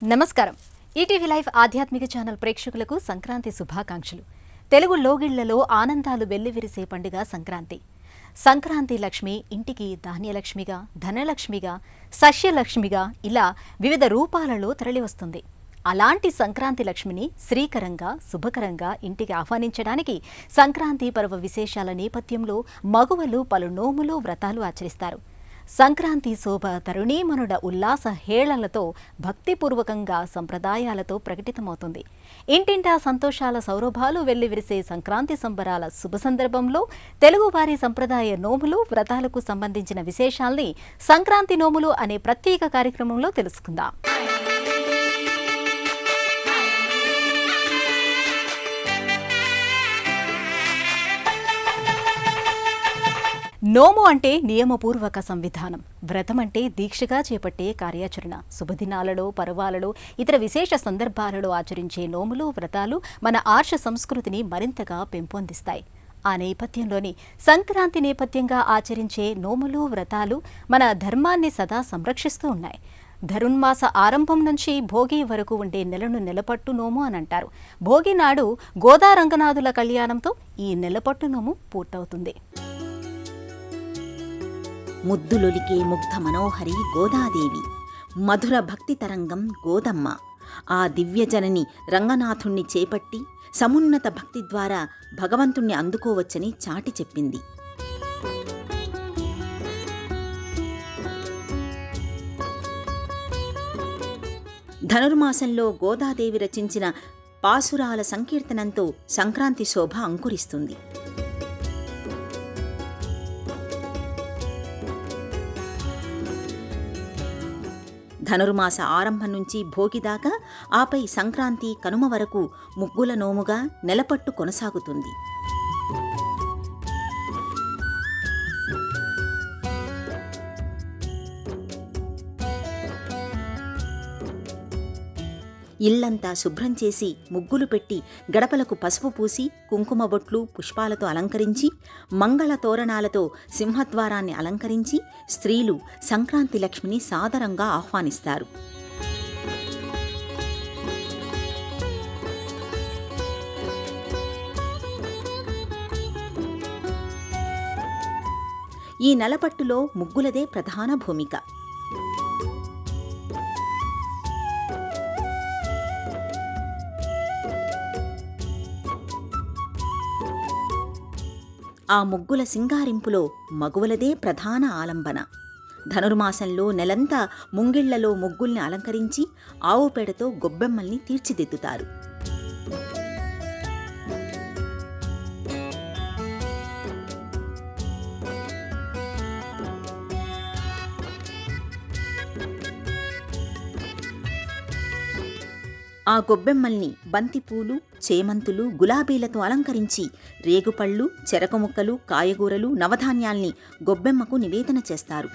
నమస్కారం. ETV live ఆధ్యాత్మిక channel ప్రేక్షకులకు సంక్రాంతి శుభాకాంక్షలు. తెలుగు లోగిళ్లలో ఆనందాలు వెల్లివిరిసే పండుగ సంక్రాంతి. సంక్రాంతి లక్ష్మి ఇంటికి ధాన్యలక్ష్మిగా, ధనలక్ష్మిగా, సస్యలక్ష్మిగా ఇలా వివిధ రూపాలలో తరలివస్తుంది. అలాంటి సంక్రాంతి లక్ష్మిని శ్రీకరంగా, శుభకరంగా ఇంటికి ఆహ్వానించడానికి సంక్రాంతి పర్వ విశేషాల నేపథ్యంలో మగువలు పలు నోములు, వ్రతాలు ఆచరిస్తారు. సంక్రాంతి శోభ తరుణీమనుడ ఉల్లాస హేళలతో భక్తిపూర్వకంగా సంప్రదాయాలతో ప్రకటితమవుతుంది. ఇంటింటా సంతోషాల సౌరభాలు వెల్లివిరిసే సంక్రాంతి సంబరాల శుభ సందర్భంలో తెలుగువారి సంప్రదాయ నోములు, వ్రతాలకు సంబంధించిన విశేషాల్ని సంక్రాంతి నోములు అనే ప్రత్యేక కార్యక్రమంలో తెలుసుకుందాం. నోము అంటే నియమపూర్వక సంవిధానం. వ్రతం అంటే దీక్షగా చేపట్టే కార్యాచరణ. శుభదినాలలో, పర్వాలలో, ఇతర విశేష సందర్భాలలో ఆచరించే నోములు, వ్రతాలు మన ఆర్ష సంస్కృతిని మరింతగా పెంపొందిస్తాయి. ఆ నేపథ్యంలోని సంక్రాంతి నేపథ్యంగా ఆచరించే నోములు, వ్రతాలు మన ధర్మాన్ని సదా సంరక్షిస్తూ ఉన్నాయి. ధనుర్మాస ఆరంభం నుంచి భోగి వరకు ఉండే నెలను నెలపట్టు నోము అని అంటారు. భోగి నాడు గోదా రంగనాథుల కళ్యాణంతో ఈ నెలపట్టు నోము పూర్తవుతుంది. ముద్దులొలికే ముగ్ధ మనోహరి గోదాదేవి, మధుర భక్తి తరంగం గోదమ్మ. ఆ దివ్యజనని రంగనాథుణ్ణి చేపట్టి సమున్నత భక్తి ద్వారా భగవంతుణ్ణి అందుకోవచ్చని చాటి చెప్పింది. ధనుర్మాసంలో గోదాదేవి రచించిన పాసురాల సంకీర్తనంతో సంక్రాంతి శోభ అంకురిస్తుంది. ధనుర్మాస ఆరంభం నుంచి భోగి దాకా, ఆపై సంక్రాంతి కనుమ వరకు ముగ్గుల నోముగా నెలపట్టు కొనసాగుతుంది. ఇల్లంతా శుభ్రం చేసి ముగ్గులు పెట్టి గడపలకు పసుపు పూసి కుంకుమ బొట్లు, పుష్పాలతో అలంకరించి మంగళ తోరణాలతో సింహద్వారాన్ని అలంకరించి స్త్రీలు సంక్రాంతి లక్ష్మిని సాదరంగా ఆహ్వానిస్తారు. ఈ నెలపట్టులో ముగ్గులదే ప్రధాన భూమిక. ఆ ముగ్గుల సింగారింపులో మగువలదే ప్రధాన ఆలంబన. ధనుర్మాసంలో నెలంతా ముంగిళ్లలో ముగ్గుల్ని అలంకరించి ఆవుపేడతో గొబ్బెమ్మల్ని తీర్చిదిద్దుతారు. ఆ గొబ్బెమ్మల్ని బంతిపూలు, చేమంతులు, గులాబీలతో అలంకరించి రేగుపళ్ళు, చెరకముక్కలు, కాయగూరలు, నవధాన్యాల్ని గొబ్బెమ్మకు నివేదన చేస్తారు.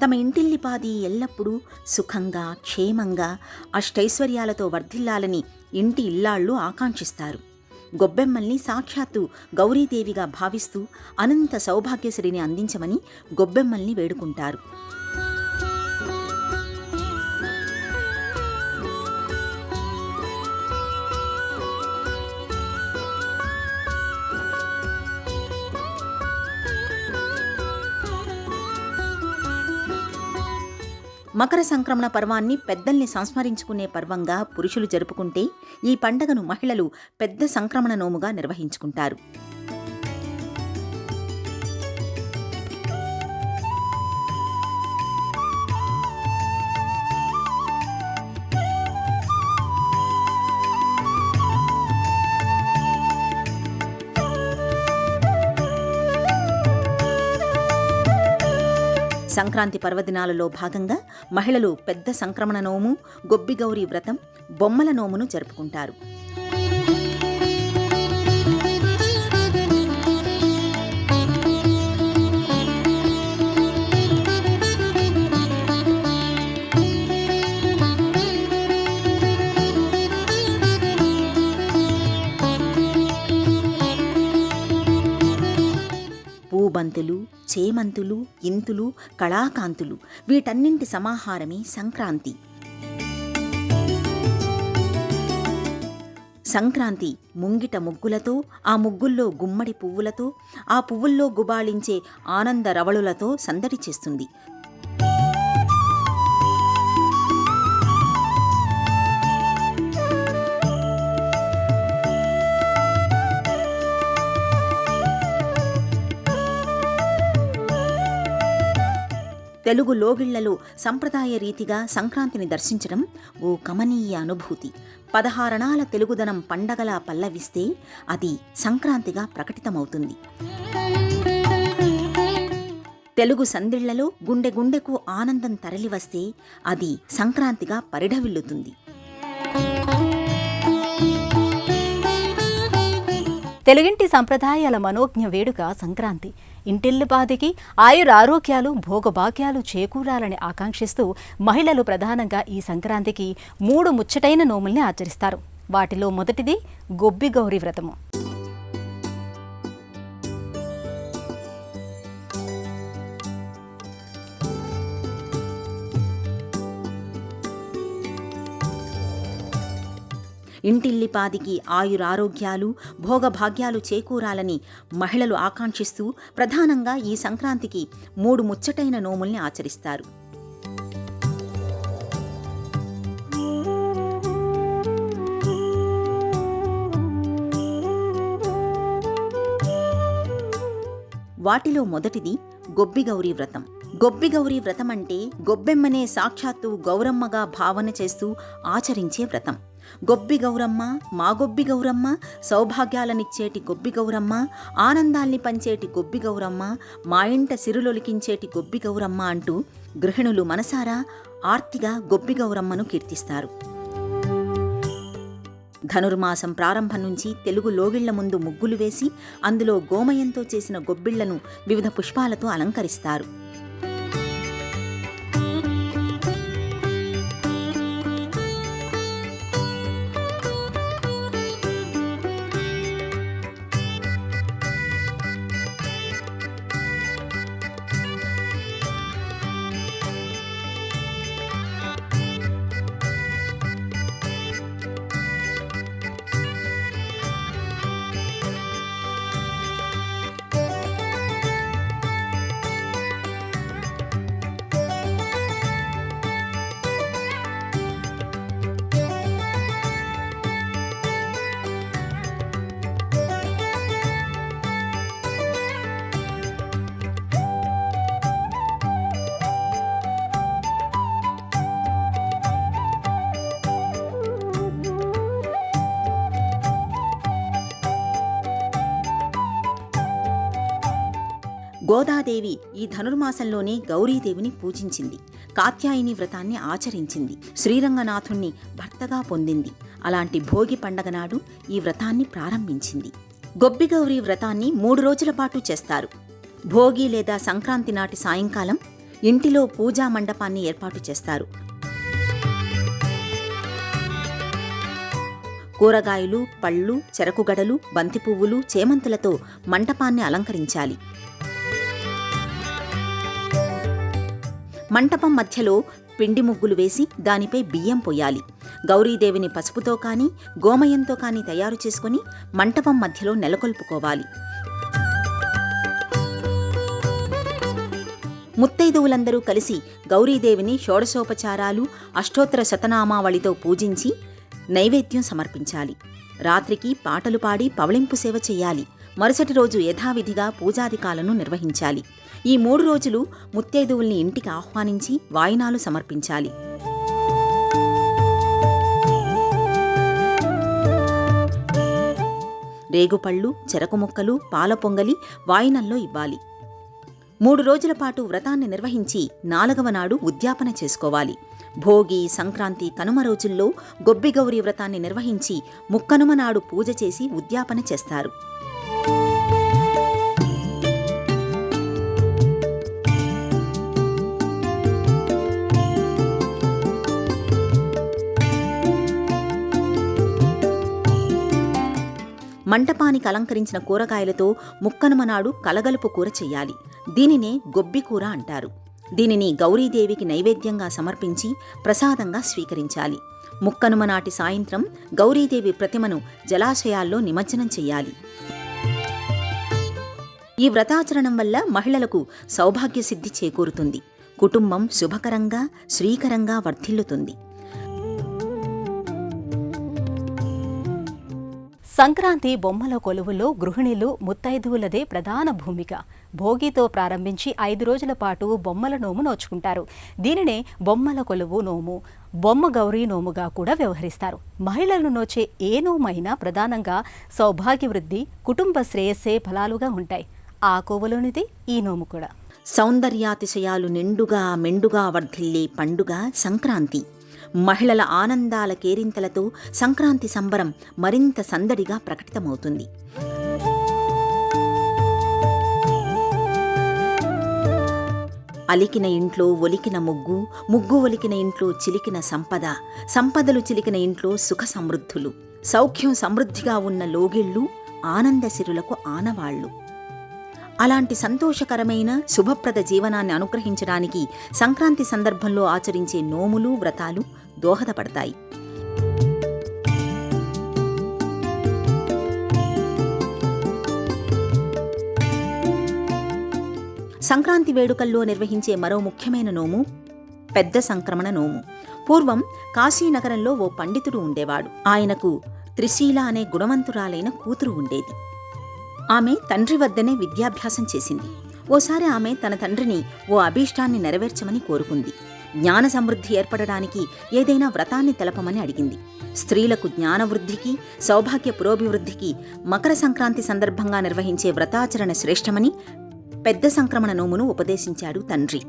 తమ ఇంటిల్లిపాది ఎల్లప్పుడూ సుఖంగా, క్షేమంగా, అష్టైశ్వర్యాలతో వర్ధిల్లాలని ఇంటి ఇల్లాళ్ళు ఆకాంక్షిస్తారు. గొబ్బెమ్మల్ని సాక్షాత్తు గౌరీదేవిగా భావిస్తూ అనంత సౌభాగ్యశ్రీని అందించమని గొబ్బెమ్మల్ని వేడుకుంటారు. మకర సంక్రమణ పర్వాన్ని పెద్దల్ని సంస్మరించుకునే పర్వంగా పురుషులు జరుపుకుంటే, ఈ పండగను మహిళలు పెద్ద సంక్రమణ నోముగా నిర్వహించుకుంటారు. సంక్రాంతి పర్వదినాలలో భాగంగా మహిళలు పెద్ద సంక్రమణ నోము, గొబ్బిగౌరీ వ్రతం, బొమ్మల నోమును జరుపుకుంటారు. పూబంతులు, చేమంతులు, ఇంతులు, కళాకాంతులు వీటన్నింటి సమాహారమే సంక్రాంతి. సంక్రాంతి ముంగిట ముగ్గులతో, ఆ ముగ్గుల్లో గుమ్మడి పువ్వులతో, ఆ పువ్వుల్లో గుబాళించే ఆనంద రవళులతో సందడి చేస్తుంది. తెలుగు లోగిళ్లలో సంప్రదాయ రీతిగా సంక్రాంతిని దర్శించడం ఓ కమనీయ అనుభూతి. 16 అణాల తెలుగుదనం పండగలా పల్లవిస్తే అది సంక్రాంతిగా ప్రకటితమవుతుంది. తెలుగు సందిళ్లలో గుండె గుండెకు ఆనందం తరలివస్తే అది సంక్రాంతిగా పరిఢవిల్లుతుంది. తెలుగింటి సంప్రదాయాల మనోజ్ఞ వేడుక సంక్రాంతి. ఇంటిల్లిపాదికి ఆయురారోగ్యాలు, భోగభాగ్యాలు చేకూరాలని ఆకాంక్షిస్తూ మహిళలు ప్రధానంగా ఈ సంక్రాంతికి 3 ముచ్చటైన నోముల్ని ఆచరిస్తారు. వాటిలో మొదటిది గొబ్బిగౌరి వ్రతము. ఇంటిల్లిపాదికి ఆయురారోగ్యాలు, భోగభాగ్యాలు చేకూరాలని మహిళలు ఆకాంక్షిస్తూ ప్రధానంగా ఈ సంక్రాంతికి 3 ముచ్చటైన నోముల్ని ఆచరిస్తారు. వాటిలో మొదటిది గొబ్బిగౌరీ వ్రతం. గొబ్బిగౌరీ వ్రతం అంటే గొబ్బెమ్మనే సాక్షాత్తు గౌరమ్మగా భావన చేస్తూ ఆచరించే వ్రతం. గొబ్బి గౌరమ్మ, మా గొబ్బి గౌరమ్మ, సౌభాగ్యాలనిచ్చేటి గొబ్బి గౌరమ్మ, ఆనందాల్ని పంచేటి గొబ్బి గౌరమ్మ, మా ఇంట సిరులొలికించేటి గొబ్బి గౌరమ్మ అంటూ గృహిణులు మనసారా ఆర్తిగా గొబ్బి గౌరమ్మను కీర్తిస్తారు. ధనుర్మాసం ప్రారంభం నుంచి తెలుగు లోగిళ్ల ముందు ముగ్గులు వేసి అందులో గోమయంతో చేసిన గొబ్బిళ్లను వివిధ పుష్పాలతో అలంకరిస్తారు. గోదాదేవి ఈ ధనుర్మాసంలోనే గౌరీదేవిని పూజించింది. కాత్యాయని వ్రతాన్ని ఆచరించింది. శ్రీరంగనాథుణ్ణి భర్తగా పొందింది. అలాంటి భోగి పండగ నాడు ఈ వ్రతాన్ని ప్రారంభించింది. గొబ్బిగౌరీ వ్రతాన్ని 3 రోజుల పాటు చేస్తారు. భోగి లేదా సంక్రాంతి నాటి సాయంకాలం ఇంటిలో పూజా మండపాన్ని ఏర్పాటు చేస్తారు. కూరగాయలు, పళ్ళు, చెరకుగడలు, బంతి పువ్వులు, చేమంతులతో మంటపాన్ని అలంకరించాలి. మంటపం మధ్యలో పిండి ముగ్గులు వేసి దానిపై బియ్యం పొయ్యాలి. గౌరీదేవిని పసుపుతో కానీ గోమయంతో కానీ తయారు చేసుకుని మంటపం మధ్యలో నెలకొల్పుకోవాలి. ముత్తైదువులందరూ కలిసి గౌరీదేవిని షోడశోపచారాలు, అష్టోత్తర శతనామావళితో పూజించి నైవేద్యం సమర్పించాలి. రాత్రికి పాటలు పాడి పవళింపు సేవ చెయ్యాలి. మరుసటి రోజు యథావిధిగా పూజాధికాలను నిర్వహించాలి. ఈ 3 రోజులు ముత్తైదువుల్ని ఇంటికి ఆహ్వానించి వాయినాలు సమర్పించాలి. రేగుపళ్ళు, చెరకు ముక్కలు, పాల పొంగలి వాయినంలో ఇవ్వాలి. 3 రోజుల పాటు వ్రతాన్ని నిర్వహించి 4వ నాడు ఉద్యాపన చేసుకోవాలి. భోగి, సంక్రాంతి, కనుమ రోజుల్లో గొబ్బిగౌరీ వ్రతాన్ని నిర్వహించి ముక్కనుమ నాడు పూజ చేసి ఉద్యాపన చేస్తారు. మంటపానికి అలంకరించిన కూరగాయలతో ముక్కనుమ నాడు కలగలుపు కూర చెయ్యాలి. దీనినే గొబ్బి కూర అంటారు. దీనిని గౌరీదేవికి నైవేద్యంగా సమర్పించి ప్రసాదంగా స్వీకరించాలి. ముక్కనుమ నాటి సాయంత్రం గౌరీదేవి ప్రతిమను జలాశయాల్లో నిమజ్జనం చెయ్యాలి. ఈ వ్రతాచరణం వల్ల మహిళలకు సౌభాగ్యసిద్ధి చేకూరుతుంది. కుటుంబం శుభకరంగా శ్రీకరంగా వర్ధిల్లుతుంది. సంక్రాంతి బొమ్మల కొలువులో గృహిణులు ముత్తైదువులదే ప్రధాన భూమిక. భోగితో ప్రారంభించి 5 రోజుల పాటు బొమ్మల నోము నోచుకుంటారు. దీనినే బొమ్మల కొలువు నోము, బొమ్మ గౌరీ నోముగా కూడా వ్యవహరిస్తారు. మహిళలు నోచే ఏ నోమైనా ప్రధానంగా సౌభాగ్యవృద్ధి, కుటుంబ శ్రేయస్సే ఫలాలుగా ఉంటాయి. ఆ కోవలోనిది ఈ నోము కూడా. సౌందర్యాతిశయాలు నిండుగా మెండుగా వర్ధిల్లే పండుగ సంక్రాంతి. మహిళల ఆనందాల కేరింతలతో సంక్రాంతి సంబరం మరింత సందడిగా ప్రకటితమవుతుంది. అలికిన ఇంట్లో ఒలికిన ముగ్గు, ముగ్గు ఒలికిన ఇంట్లో చిలికిన సంపద, సంపదలు చిలికిన ఇంట్లో సుఖ సమృద్ధులు, సౌఖ్యం సమృద్ధిగా ఉన్న లోగిళ్ళు ఆనందసిరులకు ఆనవాళ్లు. అలాంటి సంతోషకరమైన శుభప్రద జీవనాన్ని అనుగ్రహించడానికి సంక్రాంతి సందర్భంలో ఆచరించే నోములు, వ్రతాలు దోహదపడతాయి. సంక్రాంతి వేడుకల్లో నిర్వహించే మరో ముఖ్యమైన నోము పెద్ద సంక్రమణ నోము. పూర్వం కాశీనగరంలో ఓ పండితుడు ఉండేవాడు. ఆయనకు త్రిశీల అనే గుణవంతురాలైన కూతురు ఉండేది. ఆమె తండ్రి వద్దనే విద్యాభ్యాసం చేసింది. ఓసారి ఆమె తన తండ్రిని ఓ అభీష్టాన్ని నెరవేర్చమని కోరుకుంది. జ్ఞాన సమృద్ధి ఏర్పడడానికి ఏదైనా వ్రతాన్ని తెలపమని అడిగింది. స్త్రీలకు జ్ఞానవృద్ధికి, సౌభాగ్య పురోభివృద్ధికి మకర సంక్రాంతి సందర్భంగా నిర్వహించే వ్రతాచరణ శ్రేష్టమని పెద్ద సంక్రమణ నోమును ఉపదేశించాడు తండ్రి.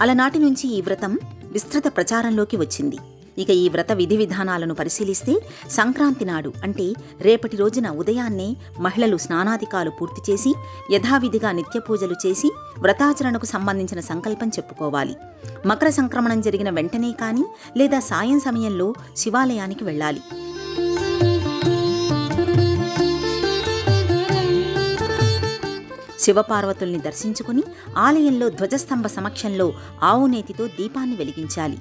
అలనాటి నుంచి ఈ వ్రతం విస్తృత ప్రచారంలోకి వచ్చింది. ఇక ఈ వ్రత విధి విధానాలను పరిశీలిస్తే సంక్రాంతి నాడు అంటే రేపటి రోజున ఉదయాన్నే మహిళలు స్నానాధికాలు పూర్తి చేసి యథావిధిగా నిత్య పూజలు చేసి వ్రతాచరణకు సంబంధించిన సంకల్పం చెప్పుకోవాలి. మకర సంక్రమణం జరిగిన వెంటనే కానీ లేదా సాయం సమయంలో శివాలయానికి వెళ్ళాలి. శివపార్వతుల్ని దర్శించుకుని ఆలయంలో ధ్వజస్తంభ సమక్షంలో ఆవునేతితో దీపాన్ని వెలిగించాలి.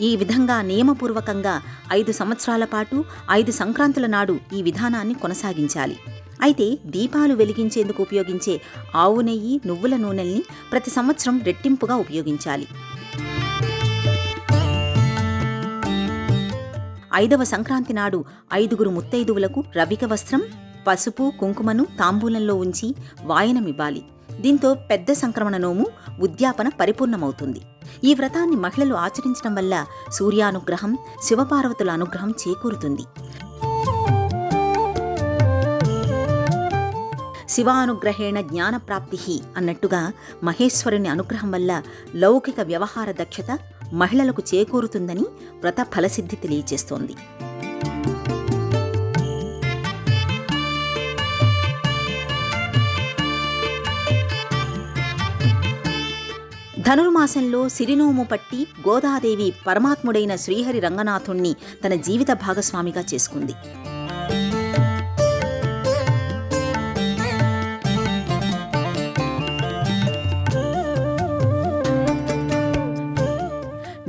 ఈ విధంగా నియమపూర్వకంగా 5 సంవత్సరాల పాటు 5 సంక్రాంతుల నాడు ఈ విధానాన్ని కొనసాగించాలి. అయితే దీపాలు వెలిగించేందుకు ఉపయోగించే ఆవు నెయ్యి, నువ్వుల నూనెల్ని ప్రతి సంవత్సరం రెట్టింపుగా ఉపయోగించాలి. 5వ సంక్రాంతి నాడు 5గురు ముత్తైదువులకు రవిక వస్త్రం, పసుపు, కుంకుమను తాంబూలంలో ఉంచి వాయనమివ్వాలి. దీంతో పెద్ద సంక్రమణ నోము ఉద్యాపన పరిపూర్ణమవుతుంది. ఈ వ్రతాన్ని మహిళలు ఆచరించడం వల్ల సూర్యానుగ్రహం, శివపార్వతుల అనుగ్రహం చేకూరుతుంది. శివానుగ్రహేణ జ్ఞానప్రాప్తి అన్నట్టుగా మహేశ్వరుని అనుగ్రహం వల్ల లౌకిక వ్యవహార దక్షత మహిళలకు చేకూరుతుందని వ్రత ఫలసిద్ధి తెలియచేస్తోంది. ధనుర్మాసంలో సిరినోము పట్టి గోదాదేవి పరమాత్ముడైన శ్రీహరి రంగనాథుణ్ణి తన జీవిత భాగస్వామిగా చేసుకుంది.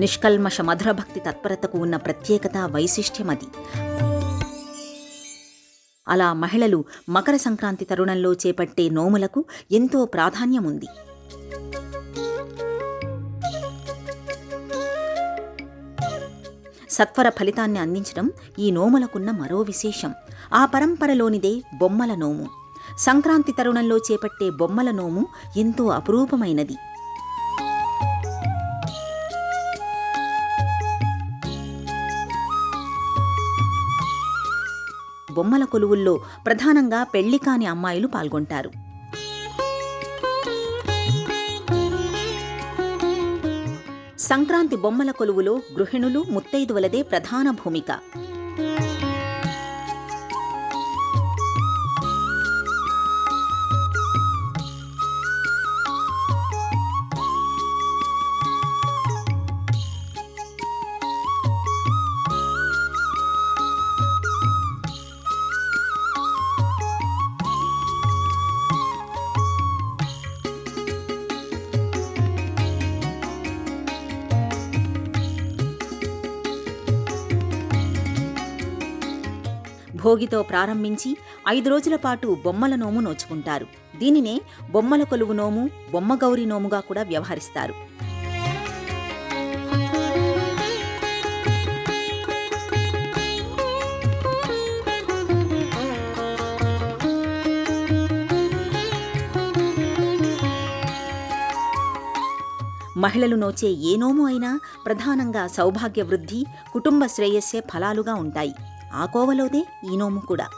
నిష్కల్మష మధురభక్తి తత్పరతకు ఉన్న ప్రత్యేకత, వైశిష్ట్యమది. అలా మహిళలు మకర సంక్రాంతి తరుణంలో చేపట్టే నోములకు ఎంతో ప్రాధాన్యముంది. సత్వర ఫలితాన్ని అందించడం ఈ నోములకున్న మరో విశేషం. ఆ పరంపరలోనిదే బొమ్మల నోము. సంక్రాంతి తరుణంలో చేపట్టే బొమ్మల నోము ఎంతో అపురూపమైనది. బొమ్మల కొలువుల్లో ప్రధానంగా పెళ్లి కాని అమ్మాయిలు పాల్గొంటారు. సంక్రాంతి బొమ్మల కొలువులో గృహిణులు, ముత్తైదువులదే ప్రధాన భూమిక. భోగితో ప్రారంభించి 5 రోజుల పాటు బొమ్మల నోము నోచుకుంటారు. దీనినే బొమ్మల కొలువు నోము, బొమ్మగౌరి నోముగా కూడా వ్యవహరిస్తారు. మహిళలు నోచే ఏ నోము అయినా ప్రధానంగా సౌభాగ్య వృద్ధి, కుటుంబ శ్రేయస్సే ఫలాలుగా ఉంటాయి. ఆ కోవలోదే ఈ నోము కూడా.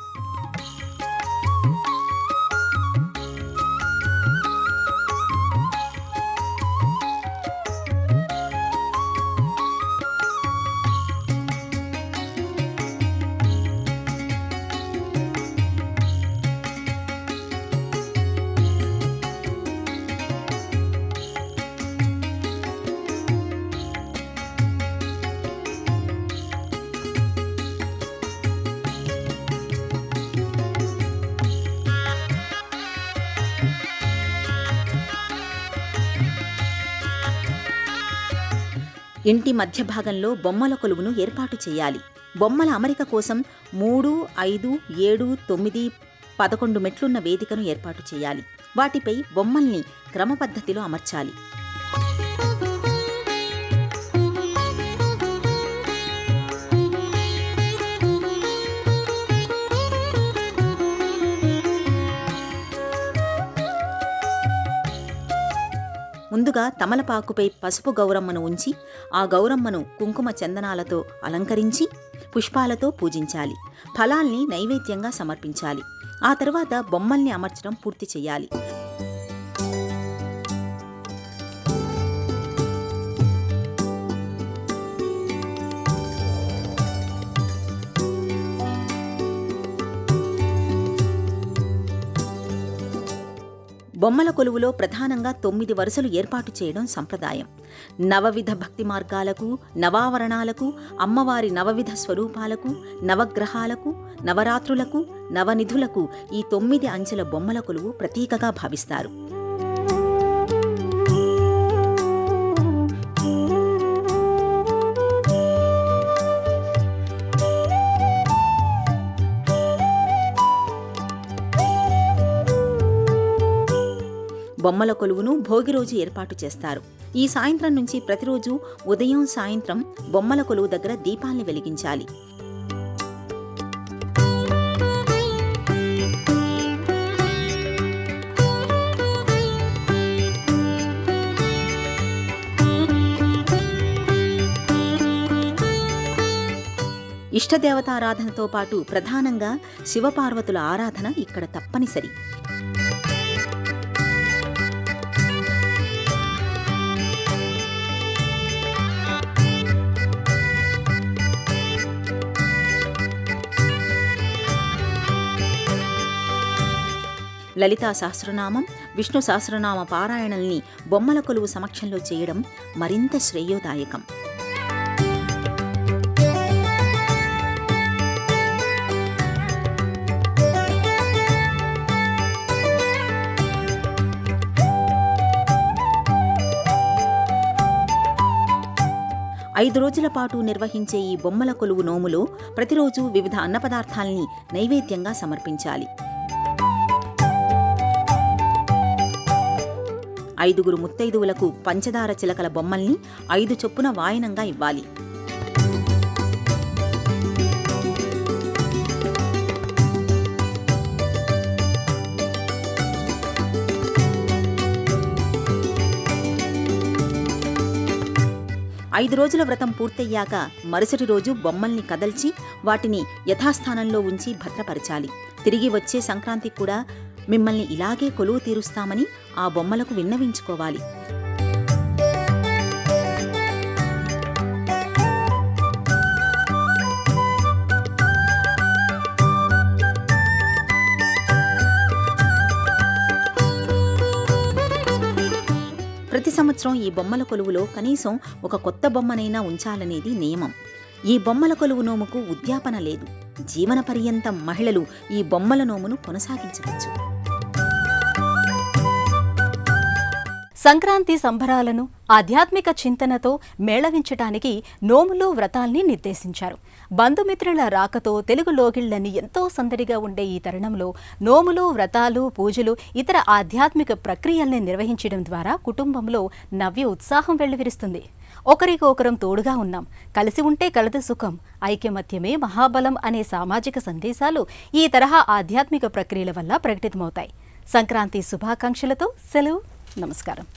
ఇంటి మధ్య భాగంలో బొమ్మల కొలువును ఏర్పాటు చేయాలి. బొమ్మల అమరిక కోసం 3, 5, 7, 9, 11 మెట్లున్న వేదికను ఏర్పాటు చేయాలి. వాటిపై బొమ్మల్ని క్రమపద్ధతిలో అమర్చాలి. ముందుగా తమలపాకుపై పసుపు గౌరమ్మను ఉంచి ఆ గౌరమ్మను కుంకుమ చందనాలతో అలంకరించి పుష్పాలతో పూజించాలి. ఫలాల్ని నైవేద్యంగా సమర్పించాలి. ఆ తరువాత బొమ్మల్ని అమర్చడం పూర్తి చేయాలి. బొమ్మల కొలువులో ప్రధానంగా 9 వరుసలు ఏర్పాటు చేయడం సంప్రదాయం. నవవిధ భక్తి మార్గాలకు, నవావరణాలకు, అమ్మవారి నవవిధ స్వరూపాలకు, నవగ్రహాలకు, నవరాత్రులకు, నవనిధులకు ఈ 9 అంచెల బొమ్మల కొలువు ప్రతీకగా భావిస్తారు. బొమ్మల కొలువును భోగి రోజు ఏర్పాటు చేస్తారు. ఈ సాయంత్రం నుంచి ప్రతిరోజు ఉదయం, సాయంత్రం బొమ్మల కొలువు దగ్గర దీపాల్ని వెలిగించాలి. ఇష్టదేవతారాధనతో పాటు ప్రధానంగా శివపార్వతుల ఆరాధన ఇక్కడ తప్పనిసరి. లలితా సహస్రనామం, విష్ణు సహస్రనామ పారాయణల్ని బొమ్మల కొలువు సమక్షంలో చేయడం మరింత శ్రేయోదాయకం. ఐదు రోజుల పాటు నిర్వహించే ఈ బొమ్మల కొలువు నోములో ప్రతిరోజు వివిధ అన్నపదార్థాల్ని నైవేద్యంగా సమర్పించాలి. 5 ముత్తైదువులకు పంచదార చిలకల బొమ్మల్ని 5 చొప్పున వాయనంగా ఇవ్వాలి. ఐదు రోజుల వ్రతం పూర్తయ్యాక మరుసటి రోజు బొమ్మల్ని కదల్చి వాటిని యథాస్థానంలో ఉంచి భద్రపరచాలి. తిరిగి వచ్చే సంక్రాంతికి కూడా మిమ్మల్ని ఇలాగే కొలువు తీరుస్తామని ఆ బొమ్మలకు విన్నవించుకోవాలి. ప్రతి సంవత్సరం ఈ బొమ్మల కొలువులో కనీసం ఒక కొత్త బొమ్మనైనా ఉంచాలనేది నియమం. ఈ బొమ్మల కొలువు నోముకు ఉద్యాపన లేదు. జీవన పర్యంతం మహిళలు ఈ బొమ్మల నోమును కొనసాగించవచ్చు. సంక్రాంతి సంబరాలను ఆధ్యాత్మిక చింతనతో మేళవించటానికి నోములు వ్రతాల్ని నిర్దేశించారు. బంధుమిత్రుల రాకతో తెలుగు లోగిళ్లని ఎంతో సందడిగా ఉండే ఈ తరుణంలో నోములు, వ్రతాలు, పూజలు, ఇతర ఆధ్యాత్మిక ప్రక్రియల్ని నిర్వహించడం ద్వారా కుటుంబంలో నవ్య ఉత్సాహం వెల్లివిరుస్తుంది. ఒకరికొకరం తోడుగా ఉన్నాం, కలిసి ఉంటే కలదు సుఖం, ఐక్యమత్యమే మహాబలం అనే సామాజిక సందేశాలు ఈ తరహా ఆధ్యాత్మిక ప్రక్రియల వల్ల ప్రకటితమవుతాయి. సంక్రాంతి శుభాకాంక్షలతో సెలవు. నమస్కారం.